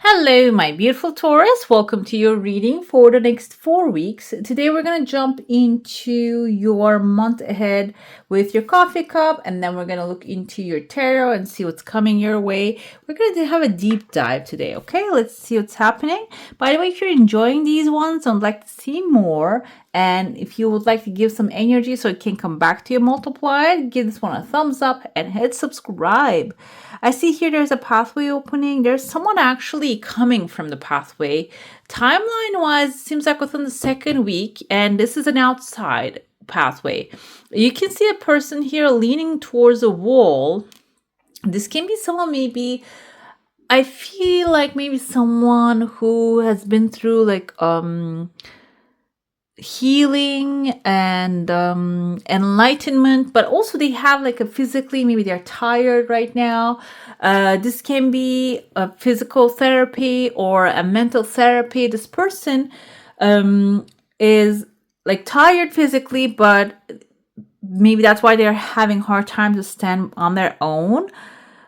Hello, my beautiful Taurus. Welcome to your reading for the next 4 weeks. Today, we're going to jump into your month ahead with your coffee cup, and then we're going to look into your tarot and see what's coming your way. We're going to have a deep dive today, okay? Let's see what's happening. By the way, if you're enjoying these ones and would like to see more, and if you would like to give some energy so it can come back to you multiplied, give this one a thumbs up and hit subscribe. I see here there's a pathway opening. There's someone actually coming from the pathway. Timeline wise, it seems like within the second week, and this is an outside pathway. You can see a person here leaning towards a wall. This can be someone maybe, I feel like maybe someone who has been through like healing and enlightenment, but also they have like a physically, maybe they're tired right now. This can be a physical therapy or a mental therapy. This person is like tired physically, but maybe that's why they're having hard time to stand on their own.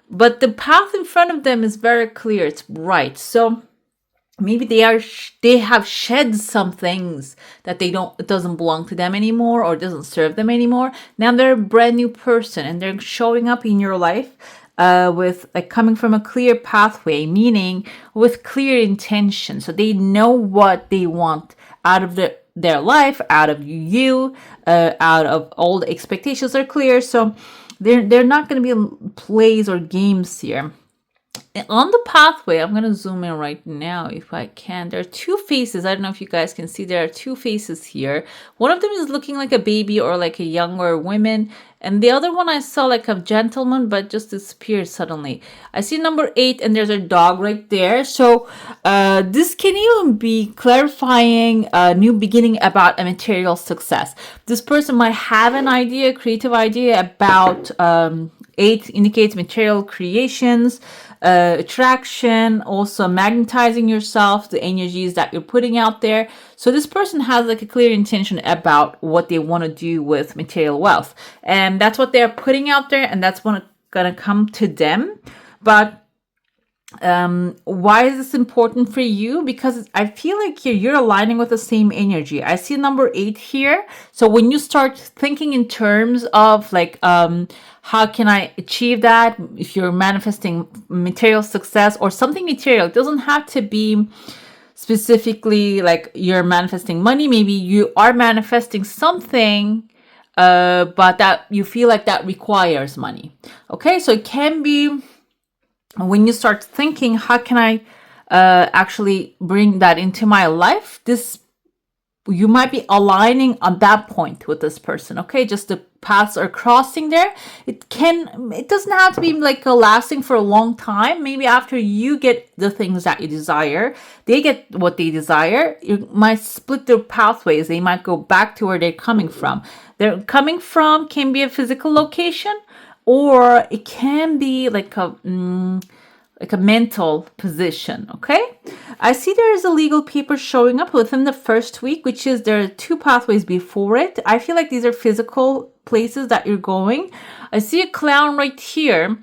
But the path in front of them is very clear. It's bright. So maybe they have shed some things that it doesn't belong to them anymore or doesn't serve them anymore. Now they're a brand new person and they're showing up in your life with like coming from a clear pathway, meaning with clear intention. So they know what they want out of their life, out of you, out of all the expectations are clear. So they're not going to be plays or games here. On the pathway, I'm going to zoom in right now if I can. There are two faces. I don't know if you guys can see. There are two faces here. One of them is looking like a baby or like a younger woman. And the other one I saw like a gentleman, but just disappeared suddenly. I see number 8 and there's a dog right there. So this can even be clarifying a new beginning about a material success. This person might have an idea, creative idea about 8 indicates material creations, attraction, also magnetizing yourself, the energies that you're putting out there. So this person has like a clear intention about what they want to do with material wealth. And that's what they're putting out there, and that's what's going to come to them. But why is this important for you? Because I feel like you're aligning with the same energy. I see number 8 here. So when you start thinking in terms of like how can I achieve that, if you're manifesting material success or something material, it doesn't have to be specifically like you're manifesting money. Maybe you are manifesting something but that you feel like that requires money. Okay, so it can be when you start thinking, how can I actually bring that into my life? You might be aligning on that point with this person. Okay, just the paths are crossing there. It doesn't have to be like lasting for a long time. Maybe after you get the things that you desire, they get what they desire. You might split their pathways. They might go back to where they're coming from. They're coming from can be a physical location, or it can be like a mental position. Okay, I see there is a legal paper showing up within the first week, which is there are 2 pathways before it. I feel like these are physical places that you're going. I see a clown right here.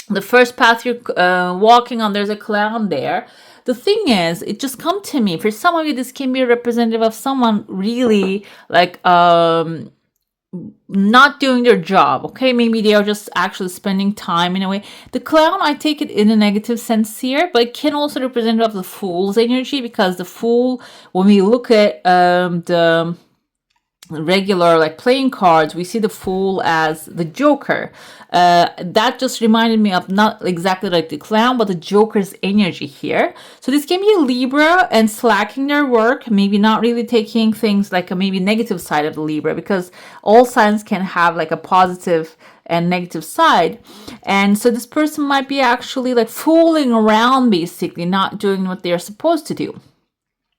The first path you're walking on, there's a clown there. The thing is, it just come to me. For some of you, this can be a representative of someone really like not doing their job. Okay, maybe they are just actually spending time in a way. The clown, I take it in a negative sense here, but it can also represent of the fool's energy, because the fool, when we look at the regular like playing cards, we see the fool as the joker. That just reminded me of not exactly like the clown, but the joker's energy here. So this can be a Libra and slacking their work, maybe not really taking things like a maybe negative side of the Libra, because all signs can have like a positive and negative side. And so this person might be actually like fooling around, basically not doing what they're supposed to do.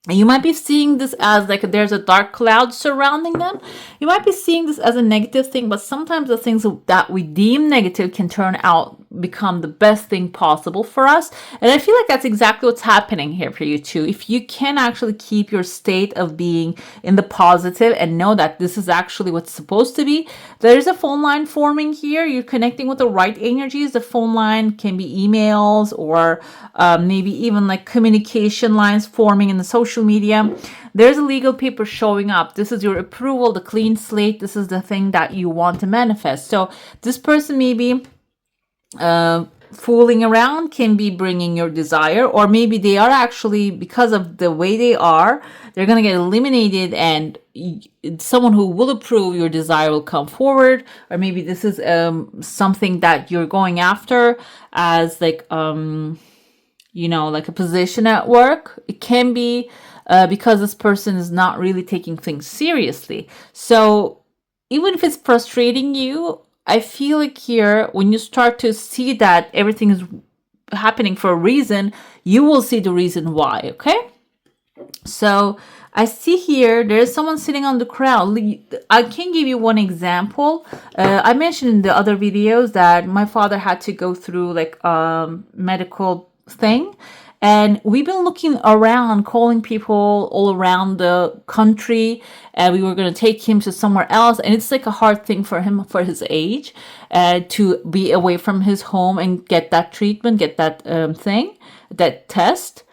And you might be seeing this as like there's a dark cloud surrounding them. You might be seeing this as a negative thing, but sometimes the things that we deem negative can turn out become the best thing possible for us. And I feel like that's exactly what's happening here for you too. If you can actually keep your state of being in the positive and know that this is actually what's supposed to be, there's a phone line forming here. You're connecting with the right energies. The phone line can be emails or maybe even like communication lines forming in the social media. There's a legal paper showing up. This is your approval, the clean slate. This is the thing that you want to manifest. So this person maybe fooling around can be bringing your desire, or maybe they are actually, because of the way they are, they're going to get eliminated, and someone who will approve your desire will come forward. Or maybe this is something that you're going after as like like a position at work. It can be because this person is not really taking things seriously. So even if it's frustrating you, I feel like here, when you start to see that everything is happening for a reason, you will see the reason why, okay? So I see here, there's someone sitting on the crown. I can give you one example. I mentioned in the other videos that my father had to go through like medical thing. And we've been looking around, calling people all around the country, and we were going to take him to somewhere else. And it's like a hard thing for him, for his age, to be away from his home and get that treatment, get that that test.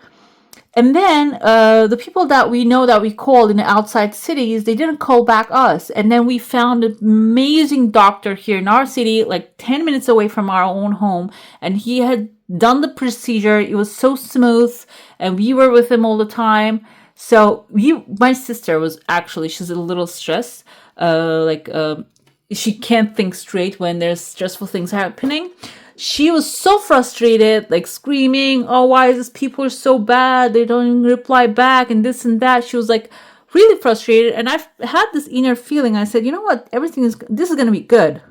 And then the people that we know that we called in the outside cities, they didn't call back us. And then we found an amazing doctor here in our city, like 10 minutes away from our own home. And he had done the procedure. It was so smooth, and we were with him all the time. So my sister was actually, she's a little stressed. She can't think straight when there's stressful things happening. She was so frustrated, like screaming, "Oh, why is this people are so bad? They don't even reply back and this and that." She was like really frustrated. And I've had this inner feeling. I said, you know what? This is going to be good.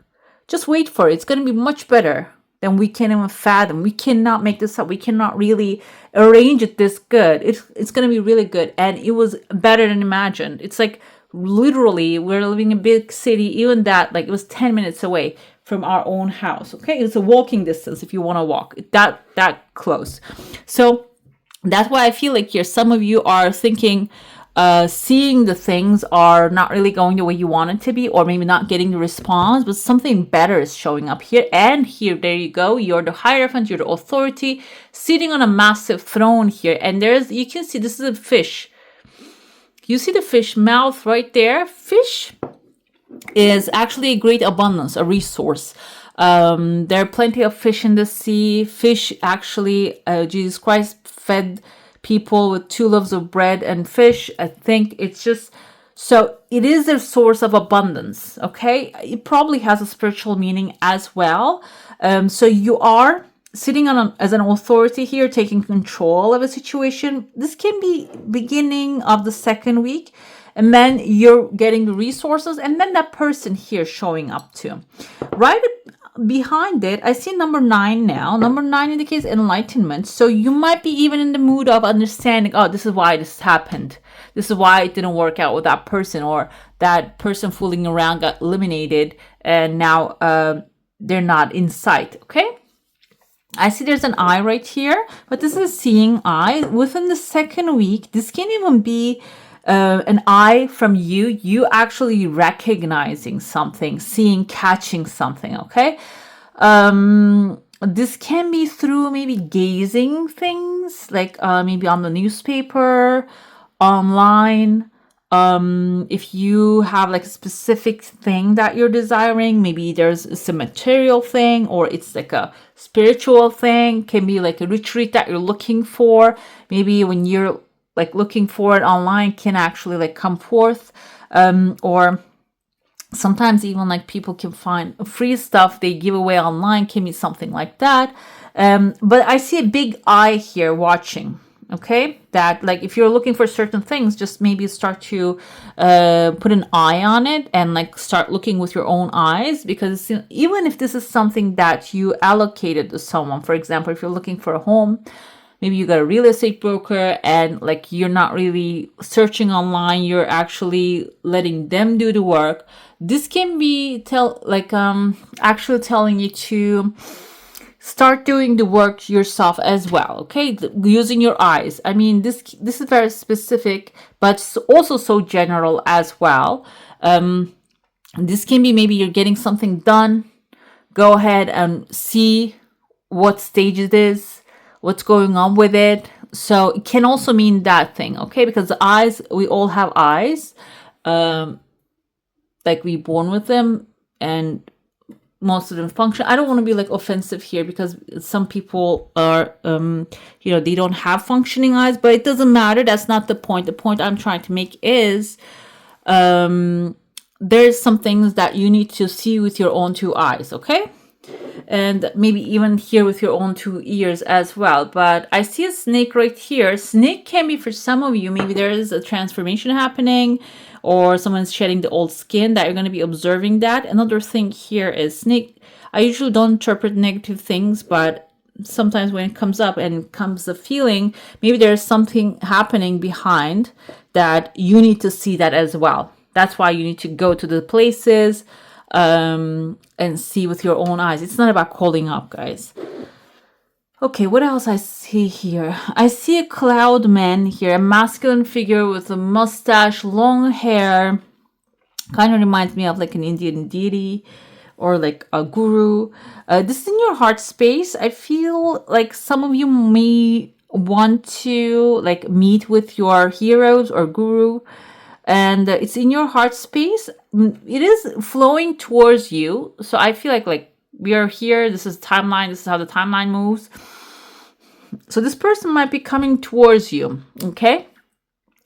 Just wait for it. It's going to be much better than we can even fathom. We cannot make this up. We cannot really arrange it this good. It's going to be really good. And it was better than imagined. It's like literally we're living in a big city, even that, like it was 10 minutes away from our own house. Okay. It's a walking distance if you want to walk that close. So that's why I feel like here, some of you are thinking, seeing the things are not really going the way you want it to be, or maybe not getting the response, but something better is showing up here. And here, there you go. You're the hierophant, you're the authority, sitting on a massive throne here. And you can see this is a fish. You see the fish mouth right there? Fish is actually a great abundance, a resource. There are plenty of fish in the sea. Fish actually, Jesus Christ fed people with 2 loaves of bread and fish. I think it's just, so it is a source of abundance, okay? It probably has a spiritual meaning as well. So you are sitting as an authority here, taking control of a situation. This can be beginning of the second week, and then you're getting the resources, and then that person here showing up too. Right behind it, I see number 9 now. Number 9 indicates enlightenment. So you might be even in the mood of understanding, oh, this is why this happened. This is why it didn't work out with that person, or that person fooling around got eliminated, and now they're not in sight, okay? I see there's an eye right here, but this is a seeing eye. Within the second week, this can even be an eye from you actually recognizing something, seeing, catching something, okay? This can be through maybe gazing things, like maybe on the newspaper, online. If you have like a specific thing that you're desiring, maybe it's a material thing, or it's like a spiritual thing, can be like a retreat that you're looking for. Maybe when you're like looking for it online, can actually like come forth, or sometimes even like people can find free stuff they give away online, can be something like that. But I see a big eye here watching. Okay, that like if you're looking for certain things, just maybe start to put an eye on it and like start looking with your own eyes, because even if this is something that you allocated to someone, for example, if you're looking for a home, maybe you got a real estate broker and like you're not really searching online, you're actually letting them do the work. This can be actually telling you to start doing the work yourself as well. Okay, using your eyes. I mean, this is very specific, but also so general as well. This can be maybe you're getting something done. Go ahead and see what stage it is, what's going on with it. So it can also mean that thing, okay? Because the eyes, we all have eyes, like we born with them, and most of them function. I don't want to be like offensive here because some people are, they don't have functioning eyes, but it doesn't matter. That's not the point. The point I'm trying to make is, there's some things that you need to see with your own two eyes, okay? And maybe even hear with your own two ears as well. But I see a snake right here. Snake can be, for some of you, maybe there is a transformation happening, or someone's shedding the old skin that you're going to be observing that. Another thing here is snake. I usually don't interpret negative things, but sometimes when it comes up and comes the feeling, maybe there's something happening behind that you need to see that as well. That's why you need to go to the places and see with your own eyes. It's not about calling up, guys. Okay, what else I see here? I see a cloud man here, a masculine figure with a mustache, long hair. Kind of reminds me of like an Indian deity or like a guru. This is in your heart space. I feel like some of you may want to like meet with your heroes or guru, and it's in your heart space. It is flowing towards you. So I feel like we are here. This is timeline. This is how the timeline moves. So this person might be coming towards you, okay?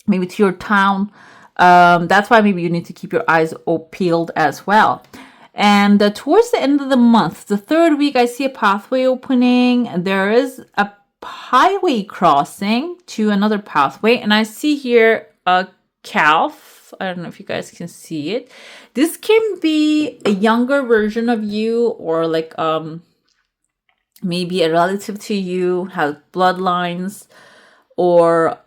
Maybe to your town. That's why maybe you need to keep your eyes peeled as well. And towards the end of the month, the third week, I see a pathway opening. There is a highway crossing to another pathway. And I see here a calf. I don't know if you guys can see it. This can be a younger version of you, or like maybe a relative to you, has bloodlines, or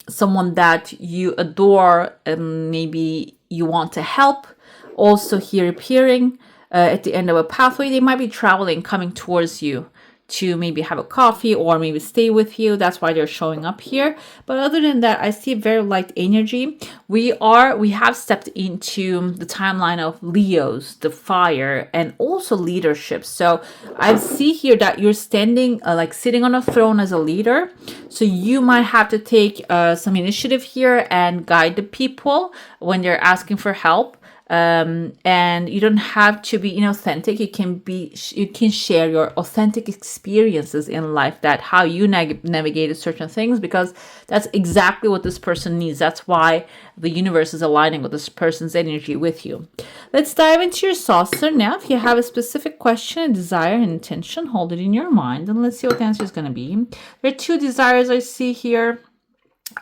someone that you adore and maybe you want to help. Also here appearing at the end of a pathway. They might be traveling, coming towards you to maybe have a coffee or maybe stay with you. That's why they're showing up here. But other than that, I see very light energy. We have stepped into the timeline of Leos, the fire, and also leadership. So I see here that you're standing, like sitting on a throne as a leader. So you might have to take some initiative here and guide the people when they're asking for help. And you don't have to be inauthentic. You can share your authentic experiences in life, that how you navigated certain things, because that's exactly what this person needs. That's why the universe is aligning with this person's energy with you. Let's dive into your saucer now. If you have a specific question, a desire, and intention, hold it in your mind and let's see what the answer is going to be. There are two desires I see here.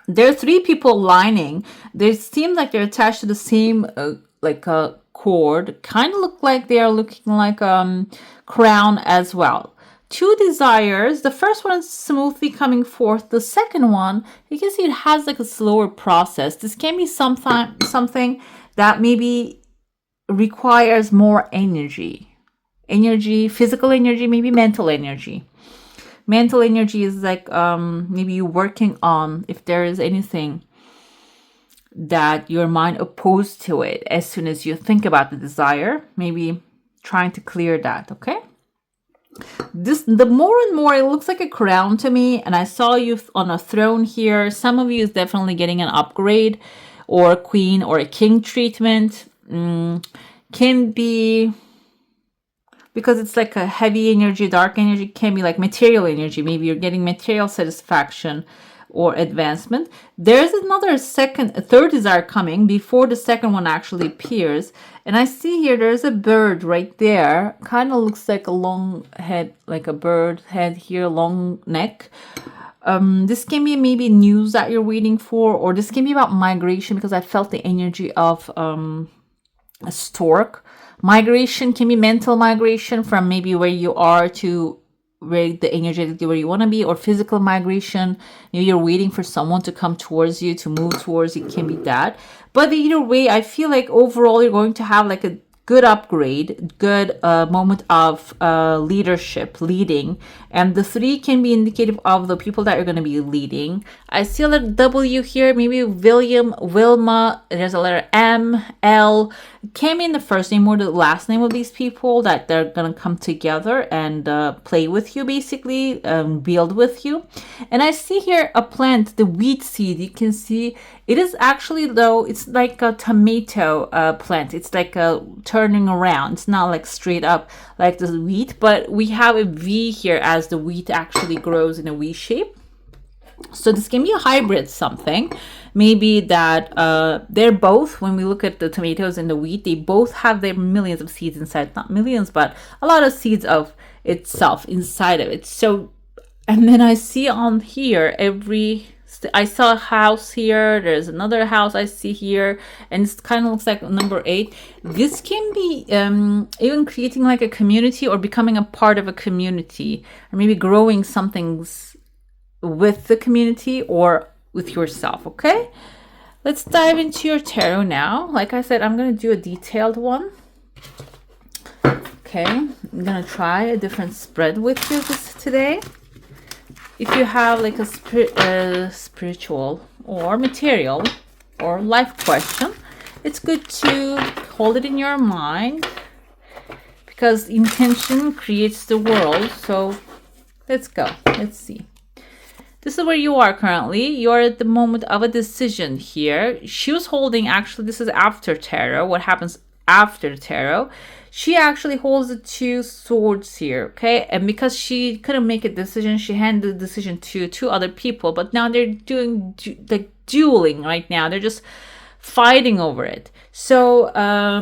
There are three people lining. They seem like they're attached to the same like a cord. Kind of look like they are looking like crown as well. Two desires. The first one is smoothly coming forth. The second one, you can see it has like a slower process. This can be something that maybe requires more energy, physical energy, maybe mental energy. Mental energy is like maybe you're working on, if there is anything that your mind opposed to it, as soon as you think about the desire, maybe trying to clear that, okay? The more and more, it looks like a crown to me, and I saw you on a throne here. Some of you is definitely getting an upgrade, or a queen or a king treatment. Can be, because it's like a heavy energy, dark energy, can be like material energy. Maybe you're getting material satisfaction or advancement. There's a third desire coming before the second one actually appears. And I see here there's a bird right there. Kind of looks like a long head, like a bird head here, long neck. This can be maybe news that you're waiting for, or this can be about migration, because I felt the energy of a stork. Migration can be mental migration from maybe where you are to where the energetically where you want to be, or physical migration. Maybe you're waiting for someone to come towards you, to move towards you. It can be that. But either way, I feel like overall you're going to have like a good upgrade, good moment of leadership, leading. And the 3 can be indicative of the people that you're going to be leading. I see a letter W here, maybe William, Wilma. There's a letter M, L. It can be in the first name or the last name of these people that they're going to come together and play with you, basically, build with you. And I see here a plant, the wheat seed. You can see it is actually, though, it's like a tomato plant. It's like a turning around. It's not like straight up like the wheat, but we have a V here as the wheat actually grows in a V shape. So this can be a hybrid something. Maybe that they're both, when we look at the tomatoes and the wheat, they both have their millions of seeds inside. Not millions, but a lot of seeds of itself inside of it. So, and then I see on here I saw a house here. There's another house I see here, and it kind of looks like number 8. This can be even creating like a community or becoming a part of a community, or maybe growing something with the community or with yourself. Okay, let's dive into your tarot now. Like I said, I'm going to do a detailed one. Okay, I'm going to try a different spread with you today. If you have like a spiritual or material or life question, it's good to hold it in your mind, because intention creates the world. So let's go. Let's see. This is where you are currently. You are at the moment of a decision here. She was holding, actually, this is after tarot. What happens after the tarot? She actually holds the 2 swords here, okay? And because she couldn't make a decision, she handed the decision to 2 other people. But now they're doing like dueling right now. They're just fighting over it. So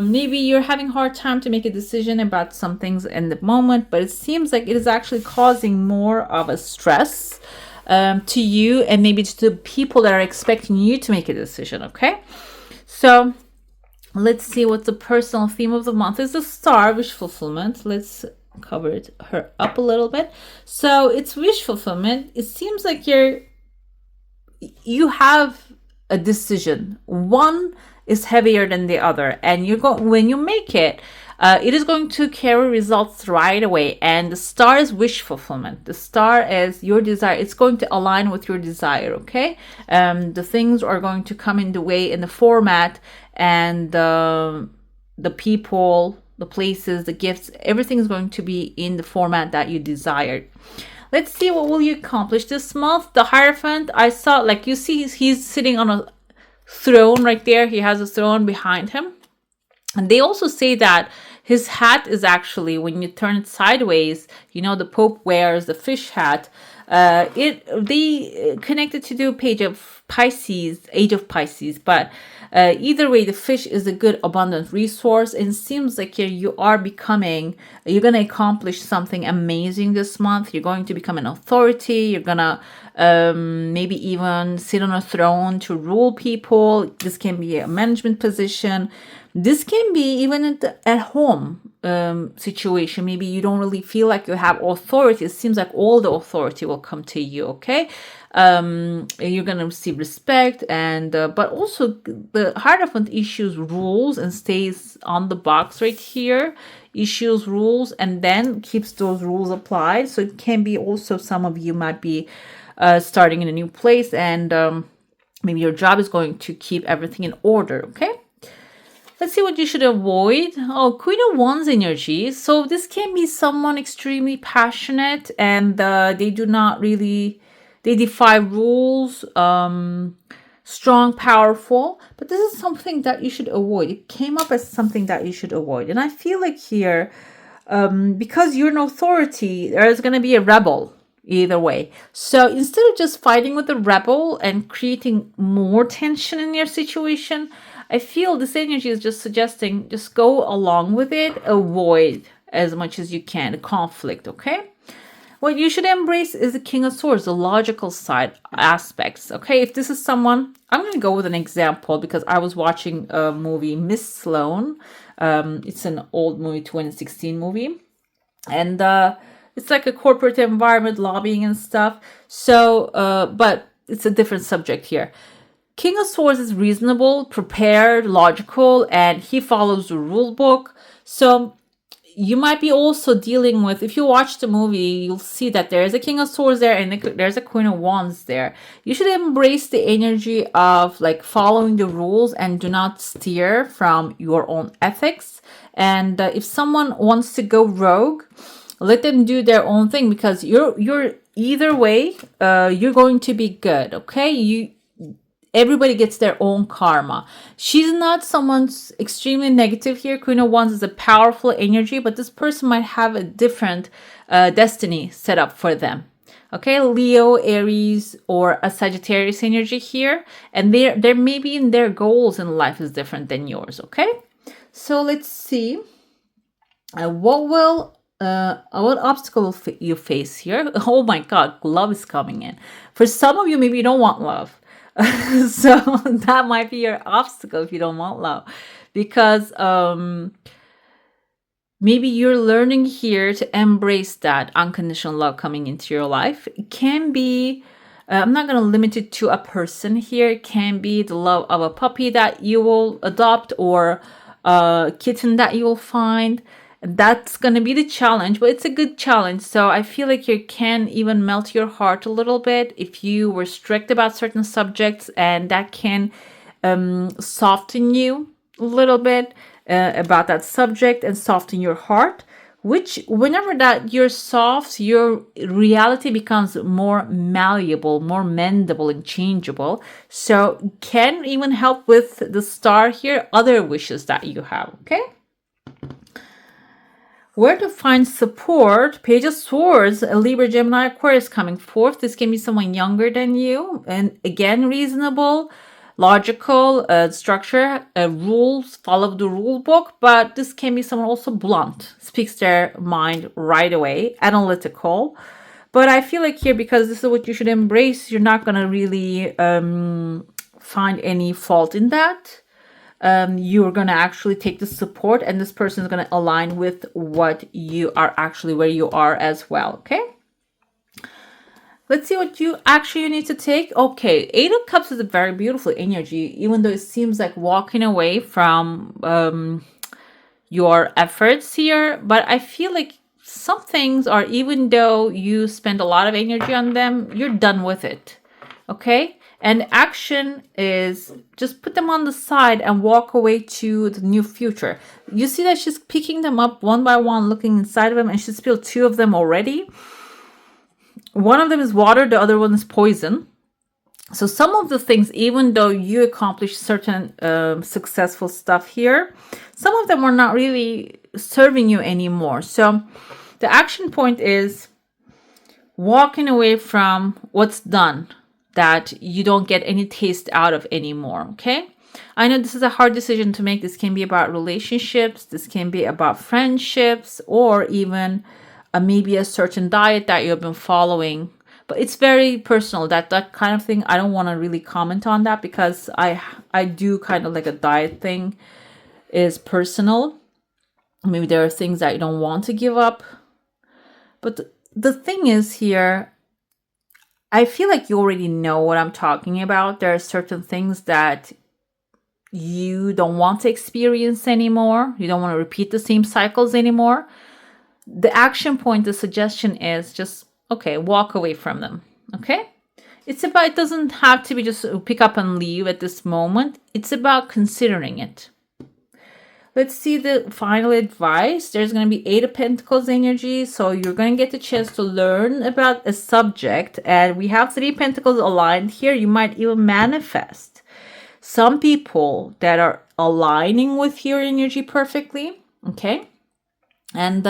maybe you're having a hard time to make a decision about some things in the moment, but it seems like it is actually causing more of a stress to you, and maybe to the people that are expecting you to make a decision, okay? So let's see what the personal theme of the month is. The star, wish fulfillment. Let's cover her up a little bit. So it's wish fulfillment. It seems like you have a decision. One is heavier than the other, and when you make it, it is going to carry results right away. And the star is wish fulfillment. The star is your desire. It's going to align with your desire, okay? The things are going to come in the way, in the format, and the people, the places, the gifts, everything is going to be in the format that you desired. Let's see, what will you accomplish this month? The Hierophant, I saw, like, you see he's sitting on a throne right there. He has a throne behind him. And they also say that his hat is actually, when you turn it sideways, the Pope wears the fish hat. They connected to the page of Pisces, age of Pisces, but either way, the fish is a good abundant resource, and it seems like you're going to accomplish something amazing this month. You're going to become an authority. You're going to maybe even sit on a throne to rule people. This can be a management position. This can be even at home situation. Maybe you don't really feel like you have authority. It seems like all the authority will come to you, okay? You're going to receive respect, and but also the Hierophant issues rules and stays on the box right here, issues rules, and then keeps those rules applied. So it can be also, some of you might be starting in a new place, and maybe your job is going to keep everything in order, okay? Let's see what you should avoid. Oh, Queen of Wands energy. So this can be someone extremely passionate, and they defy rules, strong, powerful. But this is something that you should avoid. It came up as something that you should avoid. And I feel like here, because you're an authority, there's going to be a rebel either way. So instead of just fighting with the rebel and creating more tension in your situation, I feel this energy is just suggesting, just go along with it, avoid as much as you can conflict, okay? What you should embrace is the King of Swords, the logical side aspects, okay? If this is someone, I'm going to go with an example because I was watching a movie, Miss Sloane. It's an old movie, 2016 movie. And it's like a corporate environment, lobbying and stuff. So, but it's a different subject here. King of Swords is reasonable, prepared, logical, and he follows the rule book. So you might be also dealing with, if you watch the movie, you'll see that there's a King of Swords there and there's a Queen of Wands there. You should embrace the energy of like following the rules and do not steer from your own ethics. And if someone wants to go rogue, let them do their own thing, because you're either way, you're going to be good. Okay, everybody gets their own karma. She's not someone's extremely negative here. Queen of Wands is a powerful energy, but this person might have a different destiny set up for them. Okay, Leo, Aries, or a Sagittarius energy here, and they're maybe in their goals in life is different than yours. Okay, so let's see what obstacle you face here. Oh my God, love is coming in. For some of you, maybe you don't want love. So that might be your obstacle if you don't want love, because maybe you're learning here to embrace that unconditional love coming into your life. It can be, I'm not going to limit it to a person here. It can be the love of a puppy that you will adopt, or a kitten that you will find. That's going to be the challenge, but it's a good challenge. So I feel like you can even melt your heart a little bit if you were strict about certain subjects, and that can soften you a little bit about that subject and soften your heart, which whenever that you're soft, your reality becomes more malleable, more mendable and changeable. So can even help with the star here, other wishes that you have. Okay, where to find support? Page of Swords, a Libra, Gemini, Aquarius coming forth. This can be someone younger than you. And again, reasonable, logical, structure, rules, follow the rule book. But this can be someone also blunt, speaks their mind right away, analytical. But I feel like here, because this is what you should embrace, you're not going to really find any fault in that. You're going to actually take the support, and this person is going to align with what you are actually, where you are as well. Okay, let's see what you need to take. Okay, Eight of Cups is a very beautiful energy, even though it seems like walking away from your efforts here. But I feel like some things are, even though you spend a lot of energy on them, you're done with it. Okay, and action is just put them on the side and walk away to the new future. You see that she's picking them up one by one, looking inside of them, and she spilled two of them already. One of them is water, the other one is poison. So some of the things, even though you accomplished certain successful stuff here, some of them are not really serving you anymore. So the action point is walking away from what's done, that you don't get any taste out of anymore. Okay, I know this is a hard decision to make. This can be about relationships, this can be about friendships, or even maybe a certain diet that you've been following. But it's very personal, that kind of thing. I don't want to really comment on that, because I do kind of like a diet thing is personal. Maybe there are things that you don't want to give up. But the thing is here, I feel like you already know what I'm talking about. There are certain things that you don't want to experience anymore. You don't want to repeat the same cycles anymore. The action point, the suggestion is just, okay, walk away from them. Okay? It's about, it doesn't have to be just pick up and leave at this moment. It's about considering it. Let's see the final advice. There's going to be Eight of Pentacles energy. So you're going to get the chance to learn about a subject. And we have Three Pentacles aligned here. You might even manifest some people that are aligning with your energy perfectly. Okay. And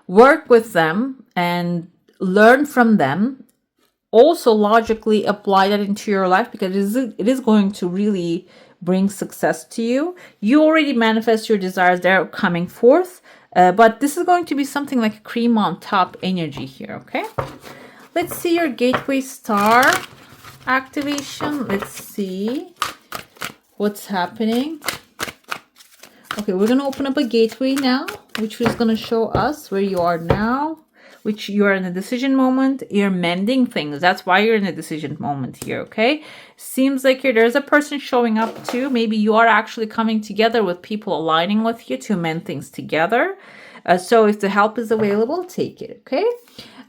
work with them and learn from them. Also logically apply that into your life, because it is going to really bring success to you. You already manifest your desires, they're coming forth, but this is going to be something like a cream on top energy here. Okay, let's see your gateway star activation. Let's see what's happening. Okay, we're going to open up a gateway now, which is going to show us where you are now, which you are in a decision moment. You're mending things. That's why you're in a decision moment here, okay? Seems like there's a person showing up too. Maybe you are actually coming together with people aligning with you to mend things together. So if the help is available, take it, okay?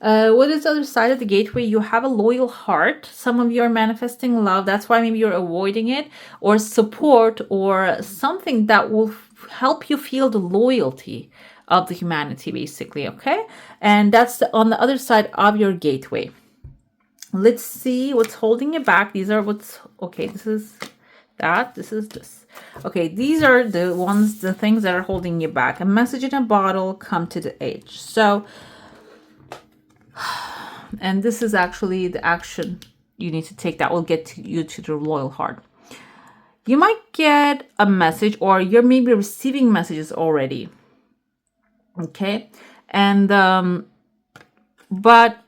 What is the other side of the gateway? You have a loyal heart. Some of you are manifesting love. That's why maybe you're avoiding it, or support, or something that will help you feel the loyalty of the humanity, basically, okay? And that's on the other side of your gateway. Let's see what's holding you back. These are okay, this is that, this is this. Okay, these are the things that are holding you back. A message in a bottle, come to the edge. So, and this is actually the action you need to take that will get you to the loyal heart. You might get a message, or you're maybe receiving messages already. Okay, and but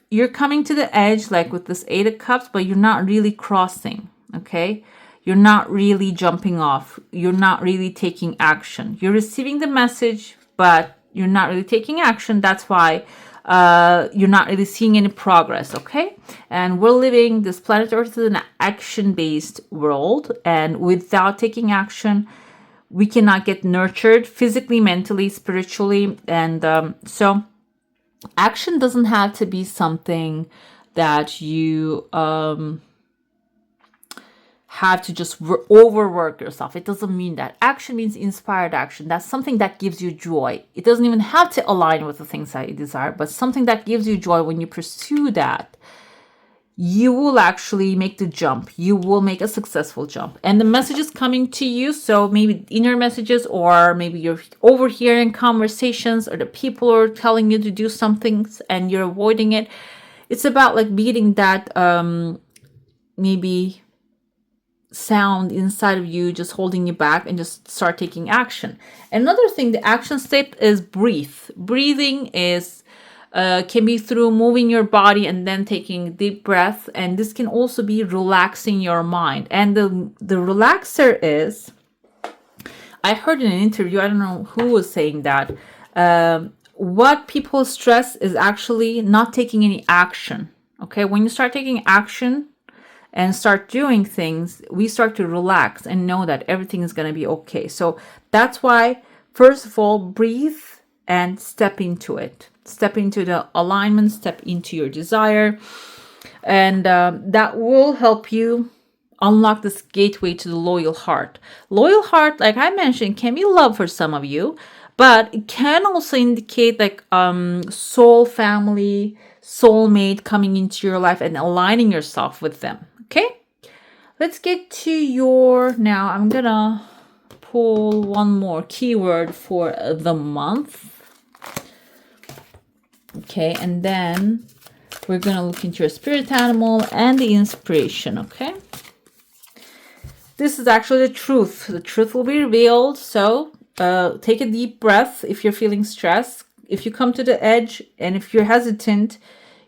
you're coming to the edge, like with this 8 of Cups, but you're not really crossing. Okay, you're not really jumping off. You're not really taking action. You're receiving the message, but you're not really taking action. That's why you're not really seeing any progress, okay? And we're living, this planet Earth is an action-based world, and without taking action, we cannot get nurtured physically, mentally, spiritually. And so action doesn't have to be something that you have to just overwork yourself. It doesn't mean that. Action means inspired action. That's something that gives you joy. It doesn't even have to align with the things that you desire, but something that gives you joy. When you pursue that, you will actually make the jump. You will make a successful jump. And the message is coming to you. So maybe inner messages, or maybe you're overhearing conversations, or the people are telling you to do something and you're avoiding it. It's about like beating that maybe sound inside of you, just holding you back, and just start taking action. Another thing, the action step is breathe. Breathing is can be through moving your body and then taking deep breath, and this can also be relaxing your mind. And the relaxer is, I heard in an interview, I don't know who was saying that, what people stress is actually not taking any action. Okay, when you start taking action and start doing things, we start to relax and know that everything is going to be okay. So that's why, first of all, breathe and step into it. Step into the alignment, step into your desire. And that will help you unlock this gateway to the loyal heart. Loyal heart, like I mentioned, can be love for some of you, but it can also indicate like soul family, soulmate coming into your life and aligning yourself with them. Okay, let's get to now I'm gonna pull one more keyword for the month. Okay, and then we're gonna look into your spirit animal and the inspiration. Okay, this is actually the truth. The truth will be revealed. So take a deep breath if you're feeling stressed. If you come to the edge and if you're hesitant,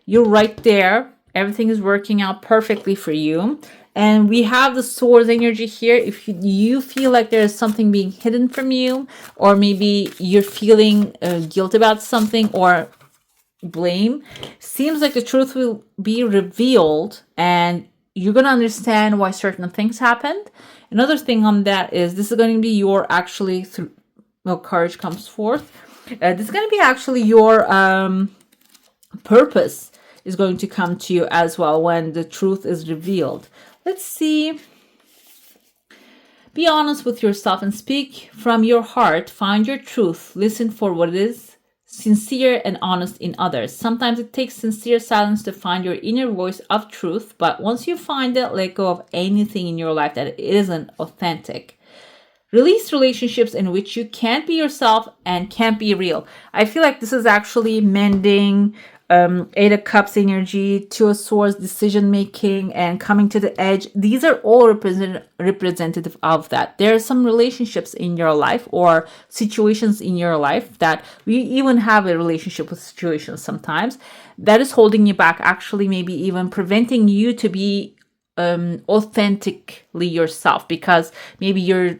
you're right there. Everything is working out perfectly for you. And we have the source energy here. If you feel like there is something being hidden from you, or maybe you're feeling guilt about something, or blame, seems like the truth will be revealed, and you're going to understand why certain things happened. Another thing on that is, this is going to be your actually, courage comes forth. This is going to be actually your purpose is going to come to you as well when the truth is revealed. Let's see. Be honest with yourself and speak from your heart. Find your truth. Listen for what it is, sincere and honest in others. Sometimes it takes sincere silence to find your inner voice of truth, but once you find it, let go of anything in your life that isn't authentic. Release relationships in which you can't be yourself and can't be real. I feel like this is actually mending 8 of Cups energy, 2 of Swords, decision making, and coming to the edge. These are all representative of that. There are some relationships in your life or situations in your life that we even have a relationship with situations sometimes that is holding you back, actually maybe even preventing you to be authentically yourself, because maybe you're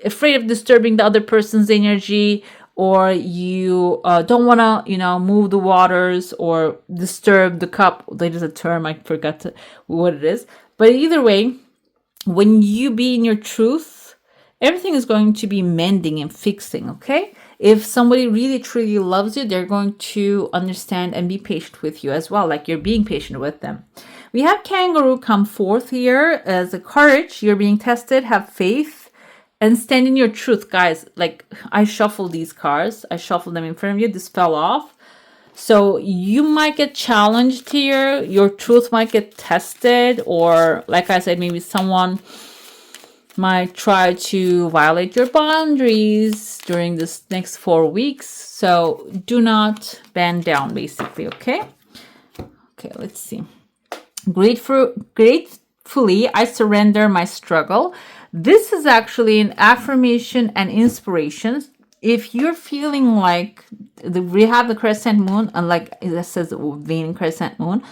afraid of disturbing the other person's energy, or you don't want to, move the waters or disturb the cup. There's a term, I forgot what it is. But either way, when you be in your truth, everything is going to be mending and fixing, okay? If somebody really truly loves you, they're going to understand and be patient with you as well, like you're being patient with them. We have kangaroo come forth here as a courage. You're being tested. Have faith and stand in your truth, guys. Like, I shuffled these cards. I shuffled them in front of you. This fell off. So you might get challenged here. Your truth might get tested. Or, like I said, maybe someone might try to violate your boundaries during this next 4 weeks. So do not bend down, basically, okay? Okay, let's see. Gratefully, I surrender my struggle. This is actually an affirmation and inspiration. If you're feeling like we have the crescent moon, and like it says, waning crescent moon.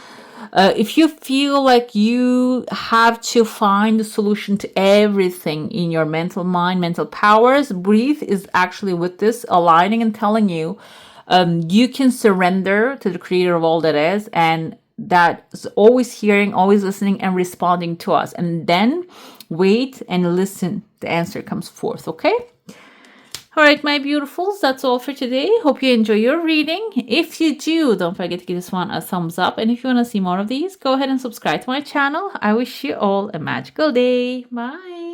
If you feel like you have to find the solution to everything in your mental mind, mental powers, breathe is actually with this aligning and telling you, you can surrender to the creator of all that is, and that is always hearing, always listening and responding to us. And then wait and listen. The answer comes forth, okay? All right, my beautifuls, that's all for today. Hope you enjoy your reading. If you do, don't forget to give this one a thumbs up. And if you want to see more of these, go ahead and subscribe to my channel. I wish you all a magical day. Bye.